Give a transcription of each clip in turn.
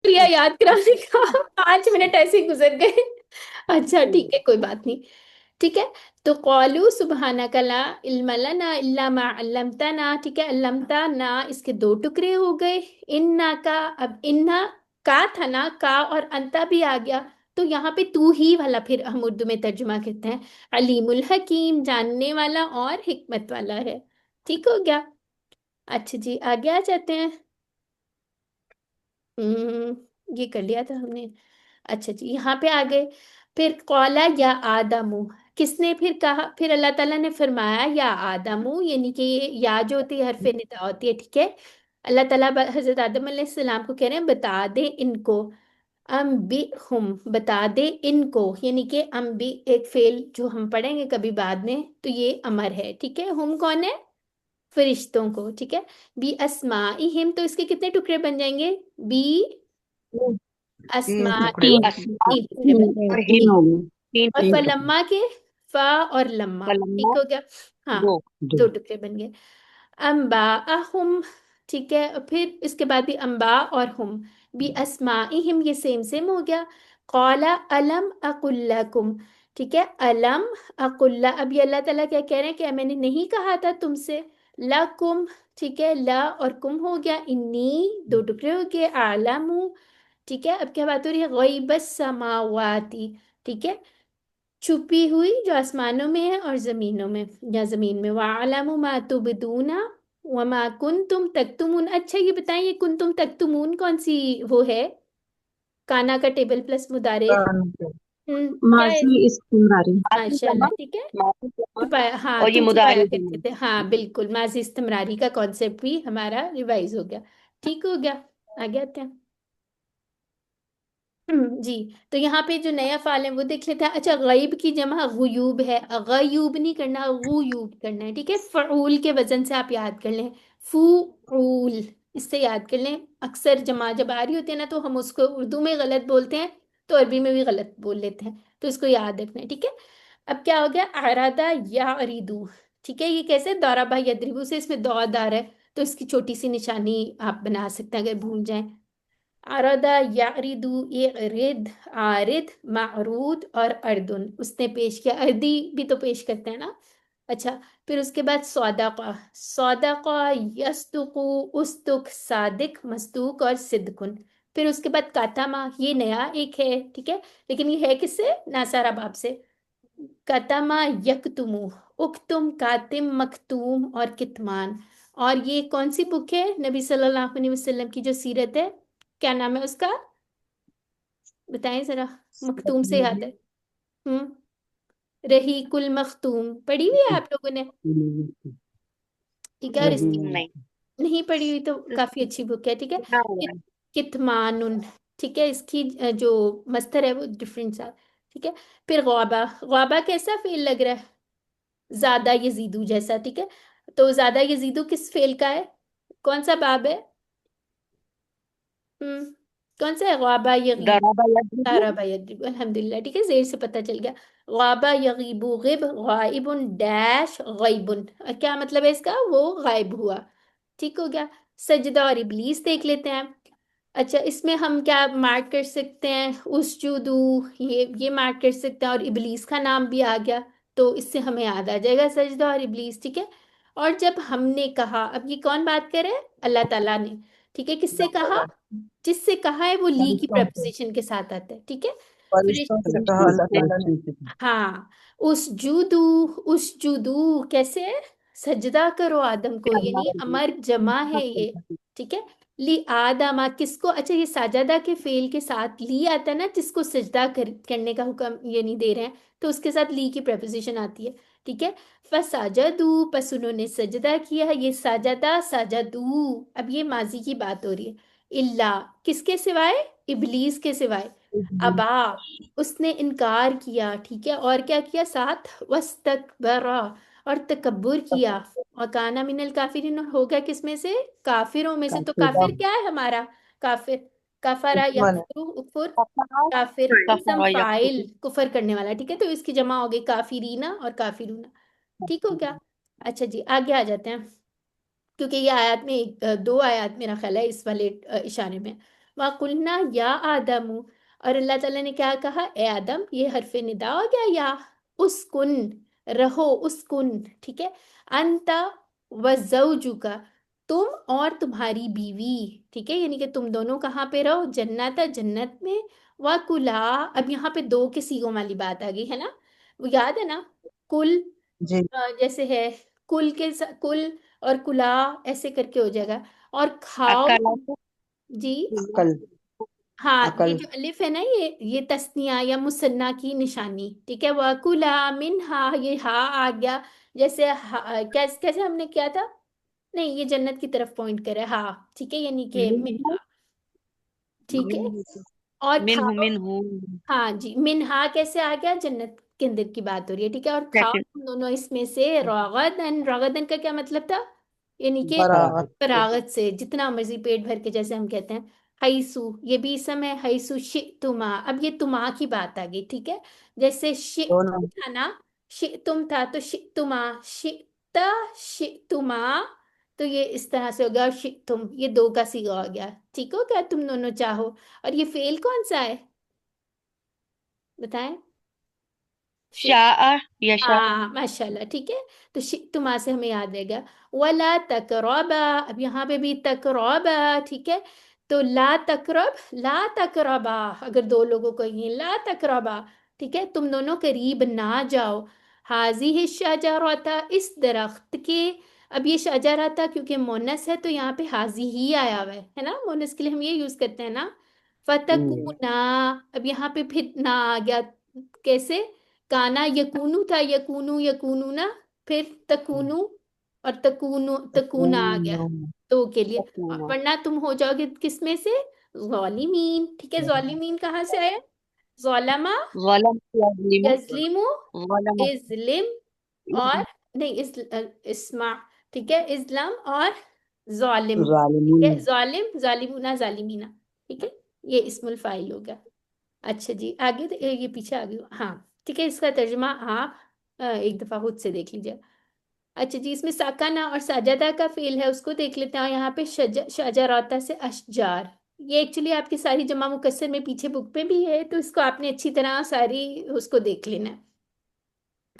क्रिया याद कराने का। 5 मिनट ऐसे ही गुजर गए। अच्छा ठीक है, कोई बात नहीं। ठीक है, तो कौलू सुबहानका ला इल्म लना इल्ला मा अल्लमतना। ठीक है, अल्लमतना इसके दो टुकड़े हो गए। इन्ना का, अब इन्ना का था ना, का और अंता भी आ गया। तो यहाँ पे तू ही वाला फिर हम उर्दू में तर्जुमा करते हैं, अलीमुल हकीम, जानने वाला और हिकमत वाला है। ठीक हो गया। अच्छा जी, आगे आ जाते हैं। ये कर लिया था हमने। अच्छा जी, यहाँ पे आ गए। फिर कौला या आदमू, किसने फिर कहा, फिर अल्लाह ताला ने फरमाया या आदमू, यानी कि ये या जो होती है हरफ निदा होती है। ठीक है, अल्लाह ताला हजरत आदम अलैहिस्सलाम को कह रहे हैं बता दे इनको। अम बी हम, बता दे इनको, यानी कि अम बी एक फेल जो हम पढ़ेंगे कभी बाद में, तो ये अमर है। ठीक है, हम कौन है, फरिश्तों को। ठीक है, बी अस्माइहिम, तो इसके कितने टुकड़े बन जाएंगे, बी तीन अस्मा टुकड़े ई, हो तीन। गए। तीन टुकड़े बन गए। और तीन हिम, हो गए। तीन और टुकड़े। फलम्मा के, फा और लम्मा। ठीक कलम्मा हो गया। हाँ, दो। दो टुकड़े बन गए। अम्बा अहुम, ठीक है, और फिर इसके बाद भी अम्बा और हुम भी अस्माइहिम, ये सेम सेम हो गया। कौला अलम अकुल्लकुम, ठीक है, अलम अकुल्ला, अब ये अल्लाह ताला क्या कह रहे हैं कि मैंने नहीं कहा था तुमसे, लकुम, ठीक है, ला और कुम हो गया, इन्नी दो टुकड़े हो गए, आलमू। ठीक है, अब क्या बात हो रही है, गैबस समावाती, ठीक है, छुपी हुई जो आसमानों में है और जमीनों में, या जमीन में, वालमु मा तुबदूना वमा कुंतुम तक्तुमून। अच्छा ये बताएं, ये कुंतुम तक्तुमून कौन सी वो है, काना का टेबल प्लस मुदारे। क्या है, माजी इस्तिमरारी। माफी माशाल्लाह। समर, ठीक है, माफी समर। छुपाया, हाँ और ये तुम छुपाया मुदारे करते भी थे, हाँ बिल्कुल, माजी इस्तिमरारी का कॉन्सेप्ट भी हमारा रिवाइज हो गया। ठीक हो गया, आगे आते हैं। जी, तो यहाँ पे जो नया फाल है वो देख लेते हैं। अच्छा, गैब की जमा गुयूब है, गयूब नहीं करना, गुयूब करना है। ठीक है, फ़ऊल के वजन से आप याद कर लें, फ़ूल, इससे याद कर लें। अक्सर जमा जब आ रही होती है ना, तो हम उसको उर्दू में गलत बोलते हैं, तो अरबी में भी गलत बोल लेते हैं, तो इसको याद रखना है। ठीक है, अब क्या हो गया, आरादा या अरीदू। ठीक है, ये कैसे, दौरा भाई यदरिबू से इसमें दौद आ रहा है, तो इसकी छोटी सी निशानी आप बना सकते हैं अगर भूल जाएं। अरदा यारिदु, ये रिद, आरिद, मारूद और अर्दुन, उसने पेश किया, अर्दी भी तो पेश करते हैं ना। अच्छा, फिर उसके बाद सौदाका, सौदाका, यस्तुकु, उस्तुक, सादिक, मस्तूक और सिद्कुन। फिर उसके बाद कातामा, ये नया एक है। ठीक है, लेकिन ये है किससे, नासारा बाब से। कातामा यकतुमु, उक्तुम, कातिम, मखतूम और कितमान। और ये कौन सी बुक है नबी सल्लल्लाहु अलैहि वसल्लम की जो सीरत है, क्या नाम है उसका, बताएं जरा, मखतूम से याद है। हम्म, रहीकुल मखतूम पढ़ी हुई है आप लोगों ने। ठीक है, और इसकी नहीं। नहीं। नहीं पढ़ी हुई तो काफी अच्छी बुक है। ठीक है, कितना हुआ है? कितमानुन, ठीक है, इसकी जो मस्तर है वो डिफरेंट सा। ठीक है, फिर गौबा, गौबा कैसा फेल लग रहा है, ज्यादा यजीदू जैसा। ठीक है, तो ज्यादा यजीदू किस फेल का है, कौन सा बाब है, हम्म, कौन सा है, ग़ाबा यगीब, दराबा यदरिबु। तारा यद्रिब, अल्हम्दुलिल्लाह। ठीक है, जेर से पता चल गया। ग़ाबा यगीबु गिब, गाइबुन डैश गाइबुन, क्या मतलब है इसका, वो गायब हुआ। ठीक हो गया। सजदा और इबलीस देख लेते हैं। अच्छा, इसमें हम क्या मार्क कर सकते हैं, उसजुदू, ये मार्क कर सकते हैं, और इबलीस का नाम भी आ गया, तो इससे हमें याद आ जाएगा सजदा और इबलीस। ठीक है, और जब हमने कहा, अब ये कौन बात करे, अल्लाह ताला ने। ठीक है, किससे कहा, जिससे कहा है वो ली की फरिश्तों से। प्रपोजिशन के साथ आता है। ठीक है, फरिश्तों से कहा फरिश्तों अल्लाह से, ताला ने। हाँ, उस जूदू, उस जूदू कैसे है, सजदा करो आदम को, यानी अमर जमा है ये। ठीक है, ली आदमा किसको, अच्छा ये साजदा के फेल के साथ ली आता है ना, जिसको सजदा करने का हुक्म ये नहीं दे रहे हैं, तो उसके साथ ली की प्रपोजिशन आती है। ठीक है, फसाजदू, बस उन्होंने सजदा किया, ये साजदा साजदू, अब ये माजी की बात हो रही है। इल्ला, किसके सिवाय, इबलीस के सिवाय, अबा, उसने इनकार किया। ठीक है, और क्या किया साथ, वस्तकबरा, और तकब्बुर किया, और काना मिनल काफिरिन, और हो गया किसमें से, काफिरों में से। तो काफिरा। काफिर क्या है हमारा, काफिर, कफरा दुश्मन। यकफुरु उफुर, कफरा, काफिर इसम कफरा फाइल, यकफुर। कुफर करने वाला। ठीक है, तो इसकी जमा हो गई काफिरीना और काफिरूना। ठीक हो गया। अच्छा जी, आगे आ जाते हैं, क्योंकि ये आयत में दो आयत मेरा ख्याल है इस वाले इशारे में। वकुलना या आदमु, और अल्लाह ताला ने क्या कहा, ए आदम, ये हरफे निदा हो गया या, उस्कुन, रहो, उस्कुन, ठीक है, अंता व जौजुका, तुम और तुम्हारी बीवी, ठीक है, यानी कि तुम दोनों कहाँ पे रहो, जन्नत, जन्नत में, वकुला, अब यहाँ पे दो के सीगों वाली बात आ गई है ना, वो याद है ना, कुल, जी। जैसे है, कुल और कुला ऐसे करके हो जाएगा, और खाओ, अकल। जी, अकल। हाँ, ये अकल। जो अलिफ है ना, ये तस्निया या मुसन्ना की निशानी, ठीक है, वकुला मिनहा, ये हा आ गया, जैसे कैसे कैसे हमने किया था, नहीं, ये जन्नत की तरफ पॉइंट करे, हाँ, ठीक है, यानी कि मिनहा, ठीक है, और मिन खाओ, मिन हूँ। हाँ जी, मिनहा कैसे आ गया, जन्नत के अंदर की बात हो रही है, ठीक है, और खाओ सेकंड। तुम दोनों इसमें से, रगदन, रगदन का क्या मतलब था, यानी कि बराबर। फरागत से, जितना मर्जी पेट भर के, जैसे हम कहते हैं, हैसु, ये भी इसम है, हैसु शितुमा, अब ये तुमा की बात आ गई, ठीक है, जैसे शितुम दोनों। था ना, शितुम था, तो शितुमा, शिता, शितुमा, तो ये इस तरह से हो गया, और शितुम, ये दो का सीगा हो गया, ठीक हो गया, तुम दोनों चाहो, और ये फेल कौन सा है, बताएं, शाह यशा। हाँ, माशाल्लाह, ठीक है, तो तुमा से हमें याद रहेगा, वला तकरबा, अब यहाँ पे भी तकरबा, ठीक है, तो ला तकरब, ला तकरबा, अगर दो लोगों को ये ला तकरबा, ठीक है, तुम दोनों करीब ना जाओ, हाजी है शजरता, इस दरख्त के, अब ये शजरता क्योंकि मोनस है तो यहाँ पे हाजी ही आया हुआ है ना, मोनस के लिए हम ये यूज करते हैं ना, फतकूना, अब यहाँ पे फिर ना आ गया, कैसे, काना यकूनू था, यकूनू यकूनू ना, फिर तकूनू, और तकूनू तकूना आ गया, तो के लिए, और वरना तुम हो जाओगे किस में से, ज़ालिमीन, ठीक है, ज़ालिमीन कहाँ से आया, ज़ालमा, गलम यज़लिमु। यज़लिमु, गलम। इज़लिम, और नहीं, इस्मा, ठीक है, इस्लाम और जालिम, ठीक ज़ालिमीन। है, जालिम, जालिमुना, जालिमीना, ठीक है, ये इस्मुल फाइल हो गया। अच्छा जी, आगे ये पीछे आगे, हाँ, ठीक है, इसका तर्जुमा आप एक दफा खुद से देख लीजिए। अच्छा जी, इसमें साकाना और साजदा का फेल है, उसको देख लेते हैं, यहाँ पे शजराता से अशजार, ये एक्चुअली आपकी सारी जमा मुकस्सर में पीछे बुक पे भी है, तो इसको आपने अच्छी तरह सारी उसको देख लेना है,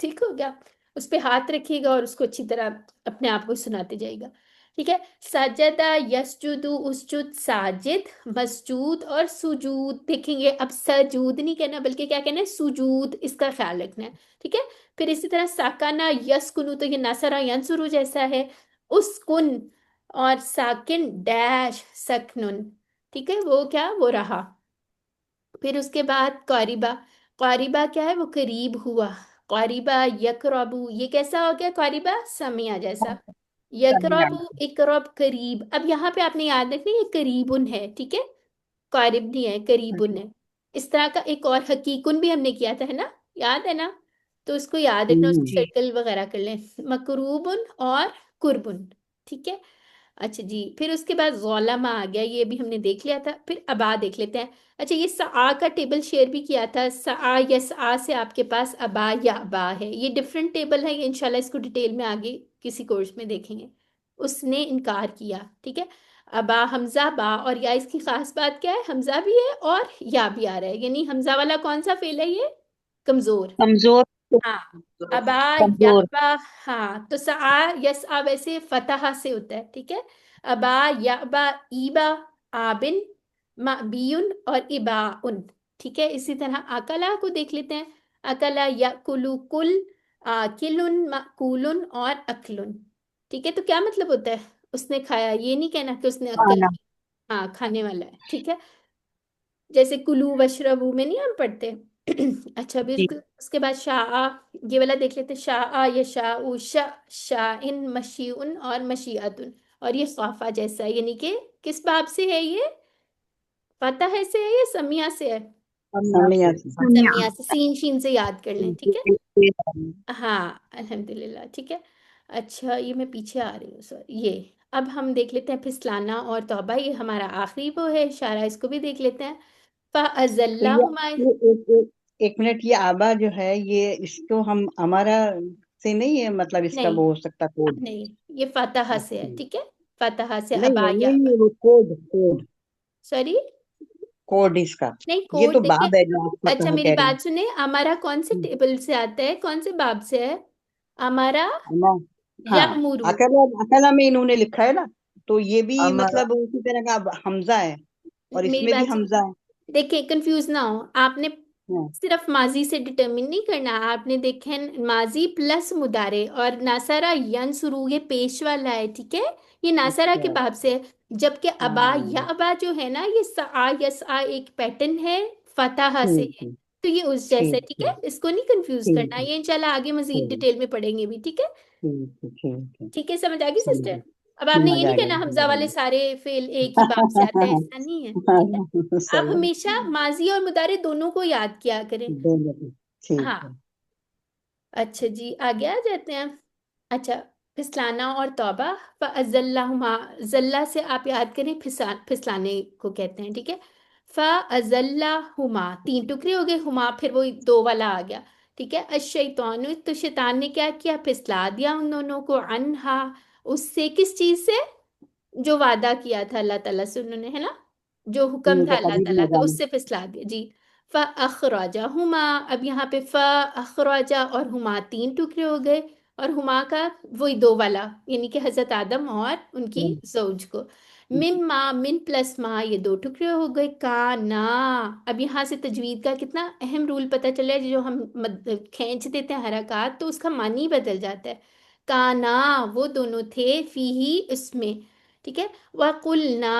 ठीक हो गया, उस पे हाथ रखिएगा और उसको अच्छी तरह अपने आप को सुनाते जाएगा, ठीक है, सजदा, यसजुदु, उसजुद, साजिद, मसजूद और सुजूद, देखेंगे अब सजूद नहीं कहना बल्कि क्या कहना है, सुजूद, इसका ख्याल रखना है, ठीक है, फिर इसी तरह साकाना, यस्कुनु, तो ये नसरा यंसुरु जैसा है, उसकुन, और साकिन डैश सकनुन, ठीक है, वो क्या, वो रहा, फिर उसके बाद कारिबा, कारिबा क्या है, वो करीब हुआ, कारिबा, यकरबू, ये कैसा हो गया, कारिबा समिया जैसा, यकरबू, इकरब, करीब, अब यहाँ पे आपने याद रखना ये करीबुन है, ठीक है, कारिब नहीं है, करीबुन है, इस तरह का एक और हकीकुन भी हमने किया था, है ना, याद है ना, तो उसको याद रखना, उसको जी। सर्कल वगैरह कर लें, मकरूबुन और कुरबुन, ठीक है, अच्छा जी, फिर उसके बाद ज़ोलामा आ गया, ये भी हमने देख लिया था, फिर अबा देख लेते हैं, अच्छा, ये सआ का टेबल शेयर भी किया था, सआ या सआ से आपके पास अबा या अबा है, ये डिफरेंट टेबल है, ये इंशाल्लाह इसको डिटेल में आगे किसी कोर्स में देखेंगे, उसने इनकार किया, ठीक है, अबा, हमजा, बा और या, इसकी खास बात क्या है, हमजा भी है और या भी आ रहा है, यानी हमजा वाला कौन सा फेल है, ये कमजोर, कमजोर। हाँ, अबा, या कमजोर। अबा, हाँ, तो सआ, यस आ वैसे फतहा से होता है, ठीक है, अबा, या अबा, ईबा, आबिन, माबीयुन और इबाउन, ठीक है, इसी तरह अकला को देख लेते हैं, अकला, या कुलु, कुल, आकिलुन, माकुलुन और अकलुन, ठीक है, तो क्या मतलब होता है, उसने खाया, ये नहीं कहना कि उसने अक्ल खाना। की, हाँ, खाने वाला है, ठीक है, जैसे कुलू वशरबू में नहीं हम पढ़ते अच्छा, अभी जी। उसके बाद शाह, ये वाला देख लेते हैं, शाह, या शाह, शाइन, मशीउन और मशीअतुन, और ये खाफा जैसा है, यानी कि किस बाब से है ये, फतह से है या समिया से है, समिया से। समिया। समिया से, सीन शीन से याद कर लें, ठीक है, जी। हाँ, अल्हम्दुलिल्लाह, ठीक है, अच्छा, ये मैं पीछे आ रही हूँ, सॉरी, ये, अब हम देख लेते हैं फिसलाना और तौबा, ये हमारा आखिरी वो है इशारा, इसको भी देख लेते हैं, तो फ़अज़ल्लाहुमा, एक मिनट, ये आबा जो है, ये इसको हम हमारा से नहीं है, मतलब इसका नहीं, वो हो सकता कोड। नहीं, ये फतहा से है, ठीक है, फतहा से नहीं अबा नहीं या, नहीं, वो कोड कोड। सॉरी, कोड इसका। नहीं, ये कोड तो देखिए। बाब है जो आप अच्छा, मेरी कह रहे बात सुने, हमारा कौन से हैं। टेबल से आता है, कौन से बाब से है हमारा? ना, हाँ, यामुरू। अकेला अकेला में इन्होंने लिखा है ना, तो ये भी हमारा मतलब उसी तरह का अब हमजा है, और मेरी इसमें भी बात हमजा है। देखिए, कंफ्यूज ना हो आपने। हाँ, सिर्फ माजी से डिटरमिन नहीं करना आपने, देखे माजी प्लस मुदारे, और नासारा यंसुरू ये पेश वाला है, ठीक है। ये नासारा के अच्छा, बाब से है। जबकि अबा या हाँ, अबा जो है ना, ये सा यस आ एक पैटर्न है, फतहा से ठीक है। है, तो ये उस जैसे है, ठीक ठीक है, है, इसको नहीं कंफ्यूज ठीक करना, है, ये इंशाल्लाह आगे मजीद ठीक डिटेल में पढ़ेंगे भी, ठीक है। ठीक है, ठीक है। ठीक है, समझ आ गई समझ सिस्टर। अब आपने समझ ये नहीं आ गया, कहना हमजा वाले समझ सारे फेल एक ही बाप से आता है, आ ऐसा नहीं है, ठीक है। गया। आप सही है, हमेशा माजी और मुदारे दोनों को याद किया करें। दोनों को। ठीक हाँ। है। अच्छा जी, आगे आ जाते हैं। अच्छा, फिसलाना और तौबा। फ़अज़ल्लाहुमा, जल्ला से आप याद करें, फिसलाने को कहते हैं, ठीक है। फ़अज़ल्लाहुमा, तीन टुकड़े हो गए, हुमा फिर वो दो वाला आ गया, ठीक है। अश-शैतानु, तो शैतान ने क्या किया, फिसला दिया उन दोनों को, अनहा, उससे, किस चीज से, जो वादा किया था अल्लाह ताला से उन्होंने, है ना, जो हुक्म था ठीक है, अल्लाह कभी भी ताला आ का, जाना। उससे फिसला दिया जी। फ़अख़रजहुमा, अब यहाँ पे फ़अख़रजा और हुमा तीन टुकड़े हो गए, और हुमा का वही दो वाला, यानी कि हजरत आदम और उनकी जौज को। मिम्मा, मिन प्लस मा, ये दो टुकड़े हो गए, काना। अब यहाँ से तजवीद का कितना अहम रूल पता चला है, जो हम खींच देते हैं हरकत तो उसका मानी बदल जाता है। काना, वो दोनों थे, फीही, उसमें, ठीक है। वकुलना,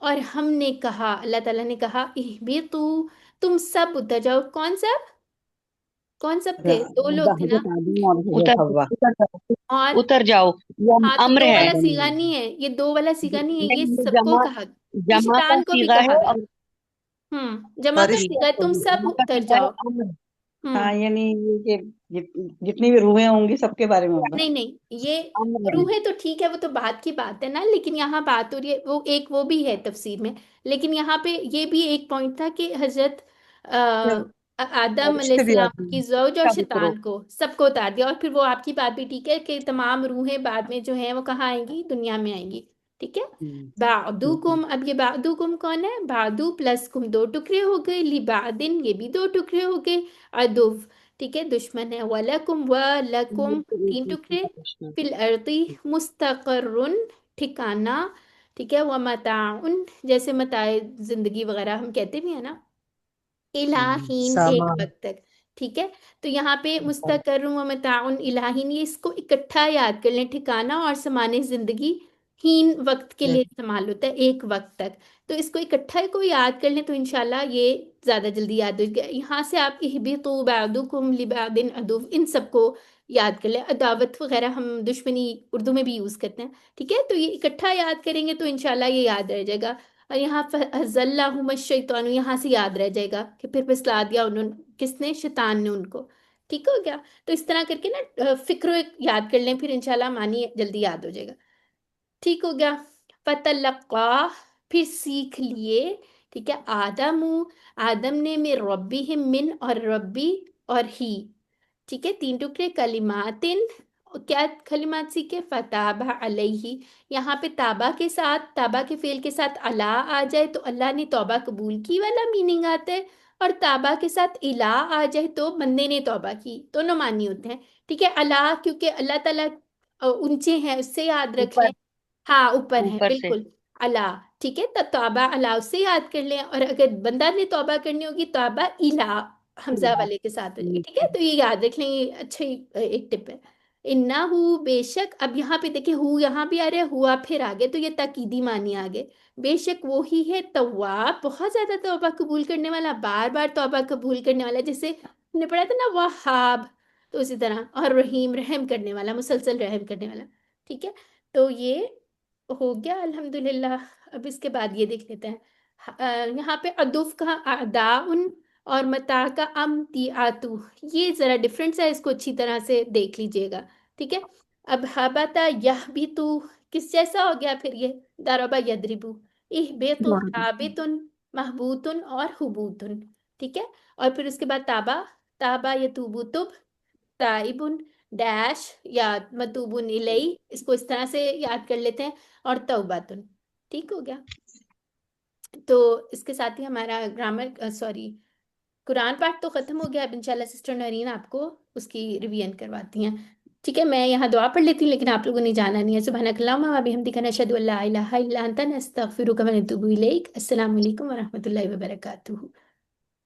और हमने कहा, अल्लाह ताला ने कहा, इहबितू, तुम सब उतर जाओ। कौन सब थे, दो लोग थे ना। हजरत आदम और हजरत उतर हव्वा। उतर जाओ, और उतर जाओ, ये हाँ, तो अम्र दो है। वाला आदम सीगा नहीं है, ये दो वाला सीगा नहीं है, ये नहीं, ये सबको जमा, कहा, ये जमा का शैतान को भी सीगा कहा है, गया। और जमा का फरिश्तों सीगा, को तुम भी। सब जमा का उतर सीगा है जाओ। अम्र। हाँ, हम्म। यानी ये जितनी भी रूहें होंगी सबके बारे में होगा। नहीं नहीं, ये अम्र है। रूह है तो ठीक है, वो तो बात की बात है ना, लेकिन यहाँ बात हो रही है, वो एक वो भी है तफसीर में। लेकिन यहाँ पे ये भी एक पॉइंट था कि हजरत आदम फरिश्ते भी अलैहिस्सलाम आते हैं, की जौज और सब उतरो। शैतान को सबको उतार दिया, और फिर वो आपकी बात भी ठीक है कि तमाम रूहें बाद में जो हैं वो कहाँ आएंगी, दुनिया में आएंगी, ठीक है। ठीक है। बादुकुम, अब ये बादुकुम कौन है, बादु प्लस कुम दो टुकड़े हो गए, लिबादिन ये भी दो टुकड़े हो गए, अदुव, ठीक है, दुश्मन है, वलकुम व लकुम तीन टुकड़े, फिल अर्दी मुस्तकर्रुन, ठिकाना, ठीक है, व मताउन, जैसे मताए जिंदगी वगैरह हम कहते भी है ना, इलाहीन, एक सामान। वक्त तक, ठीक है। तो यहाँ पे मुस्तकर व मताउन इलाहीन, ये इसको इकट्ठा याद कर लें, ठिकाना और समाने जिंदगी, हीन वक्त के लिए इस्तेमाल होता है, एक वक्त तक। तो इसको इकट्ठा को याद कर लें तो इंशाल्लाह ये ज्यादा जल्दी याद हो गया। यहाँ से आप इहबितु बादुकुम लिबादिन अदुव, इन सबको याद कर लें, अदावत वगैरह हम दुश्मनी उर्दू में भी यूज करते हैं, ठीक है। तो ये इकट्ठा याद करेंगे तो इंशाल्लाह ये याद रह जाएगा। और यहाँ फज़ल्लाहुम शैतानु, यहाँ से याद रह जाएगा कि फिर फिसला दिया उन्होंने, किसने, शैतान ने उनको, ठीक हो गया। तो इस तरह करके ना फिक्र याद कर लें, फिर इंशाल्लाह मानी जल्दी याद हो जाएगा, ठीक हो गया। फतलक्का, फिर सीख लिए, ठीक है, आदम ने में रब्बी ही, मिन और रब्बी और ही, ठीक है, तीन टुकड़े, कलिमातिन, क्या कलिमात सीखे, फताबा अलैहि, यहाँ पे ताबा के साथ, ताबा के फेल के साथ अला आ जाए तो अल्लाह ने तौबा कबूल की वाला मीनिंग आता है, और ताबा के साथ इला आ जाए तो बंदे ने तौबा की, दोनों मानी होते हैं, ठीक है। अला क्योंकि अल्लाह ताला ऊंचे हैं, उससे याद रख ऊपर, लें। हाँ, ऊपर है ऊपर से। बिल्कुल। अला, ठीक है, तो तौबा अला उससे याद कर लें, और अगर बंदा ने तौबा करनी होगी, तौबा इला हमजा वाले के साथ हो जाएगी, ठीक है। तो ये याद रख लें, ये अच्छा ही एक टिप है। इन्ना हु, बेशक, अब यहाँ पे देखिए हु यहाँ भी आ रहा है, हुआ फिर आगे, तो ये ताकीदी मानी आगे, बेशक वो ही है तव्वाब, बहुत ज्यादा तौबा कबूल करने वाला, बार बार तौबा कबूल करने वाला, जैसे हमने पढ़ा था ना वहाब, तो उसी तरह, और रहीम, रहम करने वाला, मुसलसल रहम करने वाला, ठीक है। तो ये हो गया अल्हम्दुलिल्लाह। अब इसके बाद ये देख लेते हैं, यहाँ पे अदुफ का अदाउन और मता का आतू, ये जरा डिफरेंस है, इसको अच्छी तरह से देख लीजिएगा, ठीक है। अब हबता यह भी तू, किस जैसा हो गया फिर ये, दरबा यदरिबू, इह बेतु हाबितुन, महबूतुन और हुबूतुन, ठीक है। और फिर उसके बाद ताबा, ताबा यतूबु तुब, ताइबुन, डैश या मतूबुन इलई, इसको इस तरह से याद कर लेते हैं, और तौबातुन, ठीक हो गया। तो इसके साथ ही हमारा ग्रामर, सॉरी, कुरान पाठ तो खत्म हो गया। अब इंशाल्लाह सिस्टर नरीन आपको उसकी रिवीजन करवाती हैं। ठीक है, मैं यहाँ दुआ पढ़ लेती हूँ, लेकिन आप लोगों ने जाना नहीं है। सुबहानकल्लाहुम्मा व बिहम्दिका नशहदु अल्ला इलाहा इल्ला अंता नस्तगफिरुका व नतूबु इलैक। अस्सलामु अलैकुम व रहमतुल्लाहि व बरकातुहू।